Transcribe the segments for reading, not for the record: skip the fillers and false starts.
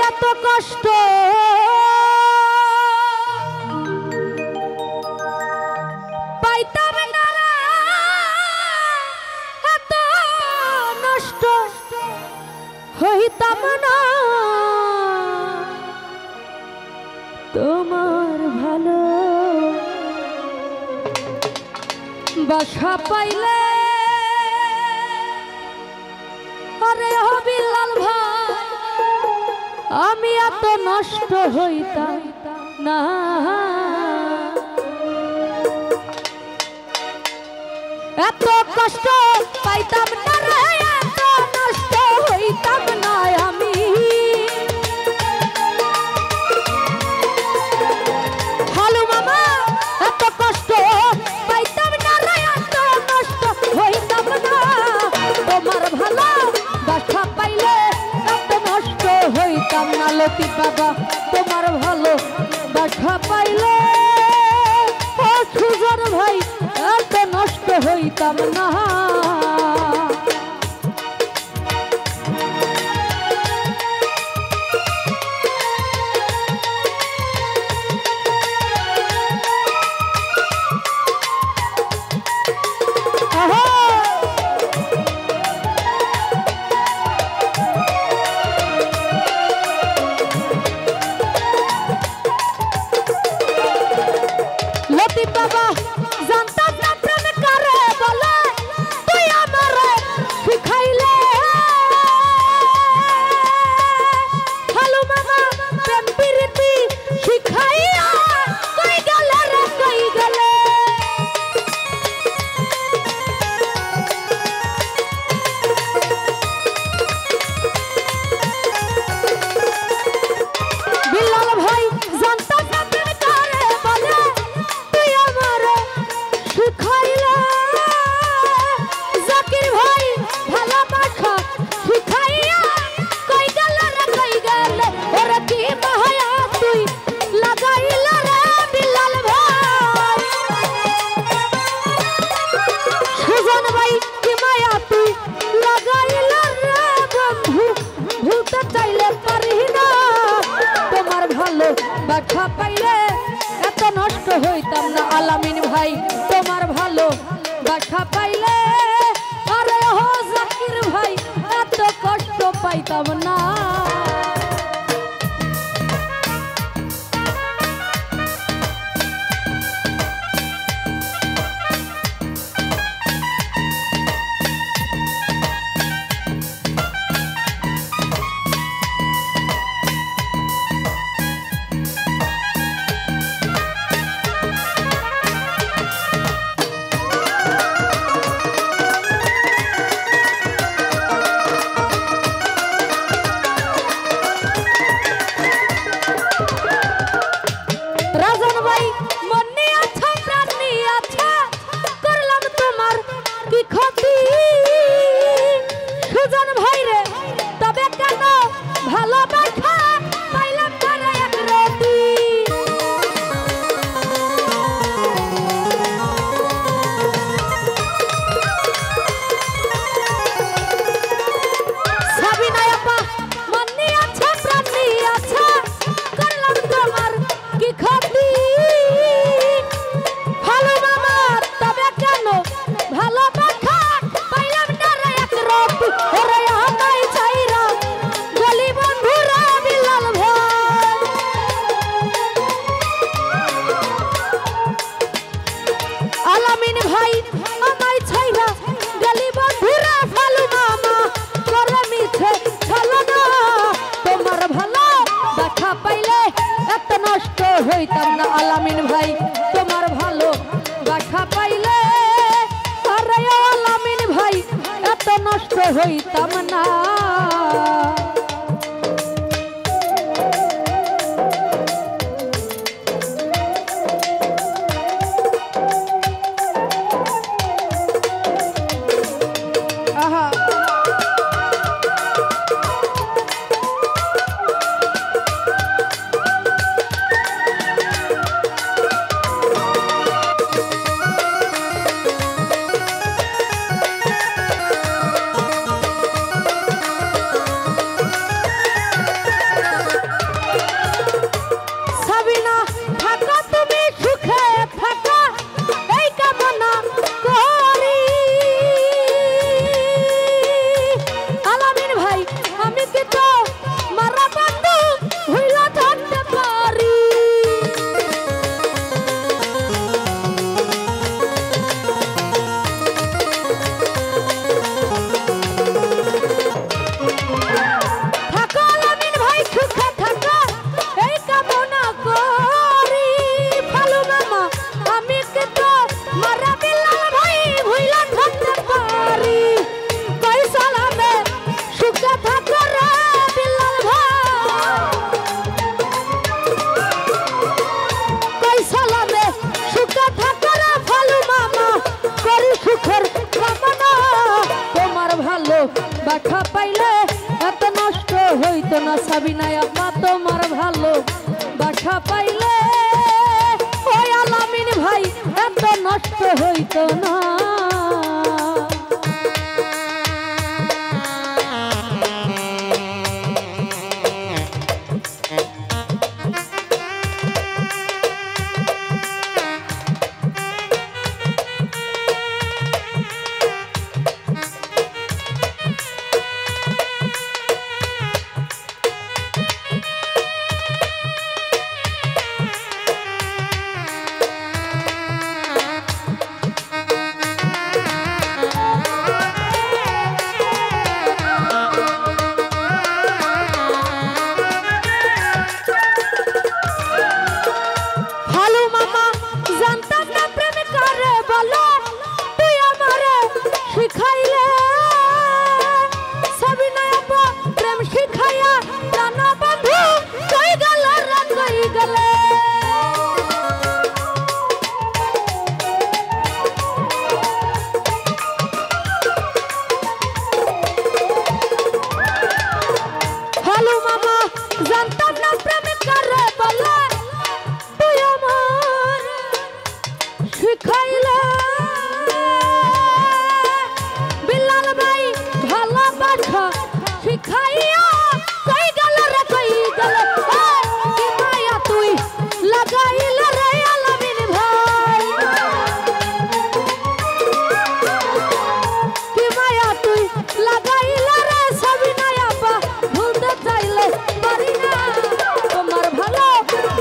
এত কষ্ট পাইতাম না রে, এত নষ্ট হইতাম না তোমার ভালো বাসা পাইলে। আরে ও বিলাল ভাই আমি এত নষ্ট হইতাম না, এত কষ্ট পাইতাম না রে, এত নষ্ট হইতাম না আমি। হালু মামা এত কষ্ট পাইতাম না রে, এত নষ্ট হইতাম না তোমার ভালো বাসা পাইলে, এত নষ্ট হইতাম না লতিফ বাবা তোমার ভালো বাসা পাইলে। ও সুজন ভাই এত নষ্ট হইতাম না। লতিফ বাবা জানতাম না প্রেম কারে বলে, তুই আমারে শিখাইলে। হালু মামা প্রেম প্রীতি শিখাইয়া কই গেলে রে কই গেলে। বিলাল ভাই জানতাম না প্রেম কারে বলে, তুই আমারে শিখাইলে। জাকির ভাই ভালোবাসা শিখাইয়া কই গেলে রে কই গেলে। ওরে কি মায়া তুই লাগাইলে রে বিলাল ভাই। সুজন ভাই কি মায়া তুই লাগাইলে রে বন্ধু, ভুলতে চাইলে পারি না তোমার ভালো বাসা পাইলে, এত নষ্ট হইতাম না আলামিন ভাই তোমার ভালো বাসা পাইলে। আরে ও জাকির ভাই এত কষ্ট পাইতাম না। রাজন ভাই মনে আছে প্রাণী আছে, করলাম তোমার কি ক্ষতি। সুজন ভাই রে তবে কেন ভালোবাসা পাইলাম তারা এক রাতি। সাবিনা আপা মনে আছে প্রাণী আছে, করলাম তোমার কি ক্ষতি। হালু মামা তবে কেন ভালোবাসা পাইলাম না রে এক রাতি। ওরে আমায় চাইরা গলি বন্ধুরা বিলাল ভাই। আলামিন ভাই আমায় ছাইরা গলি বন্ধুরা, হালু মামা করে মিছে ছলনা তোমার ভালো বাসা পাইলে, এত নষ্ট হইতাম না আলামিন ভাই তোমার ভালো বাসা পাইলে। আরে আলামিন ভাই এত নষ্ট হইতাম না। আহা দেখা পাইলে এত নষ্ট হইতো না সাবিনা আম্মা তোমার ভালো বাসা পাইলে ওই আলামিন ভাই এত নষ্ট হইতো না।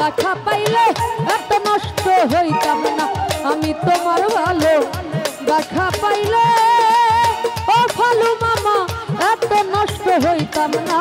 দেখা পাইলে এত নষ্ট হইতাম না আমি তোমার ভালো দেখা পাইলে ও ফালু মামা এত নষ্ট হইতাম না।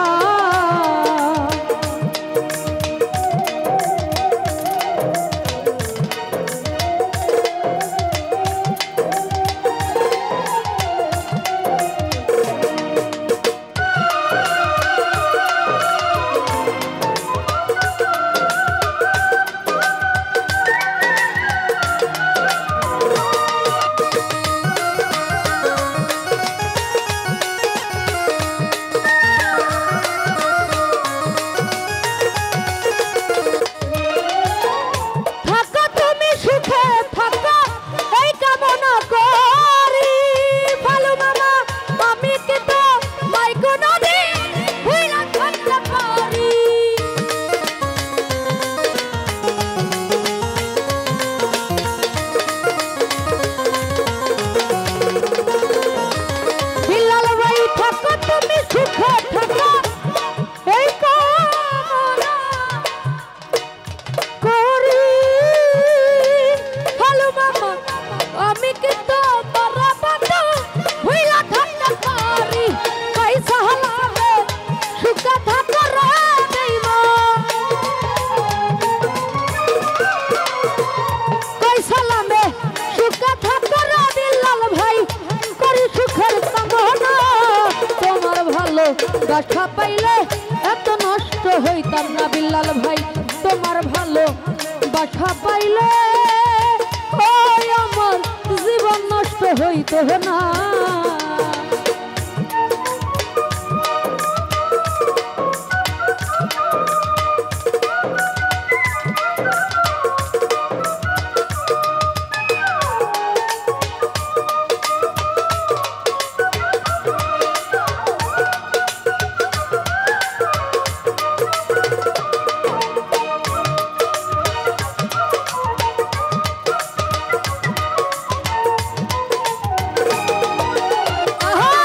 দেখা পাইলে এত নষ্ট হইতাম না বিল্লাল ভাই তোমার ভালো বাসা পাইলে ওই আমার জীবন নষ্ট হইতো না। আহা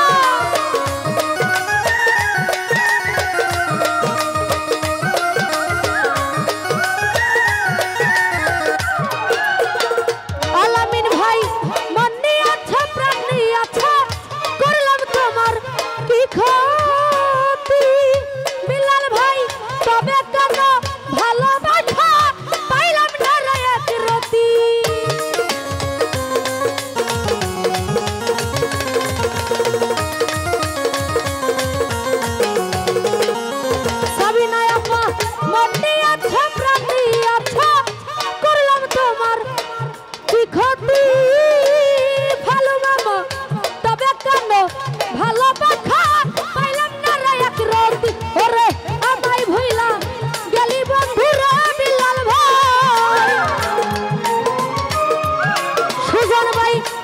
জান ভাই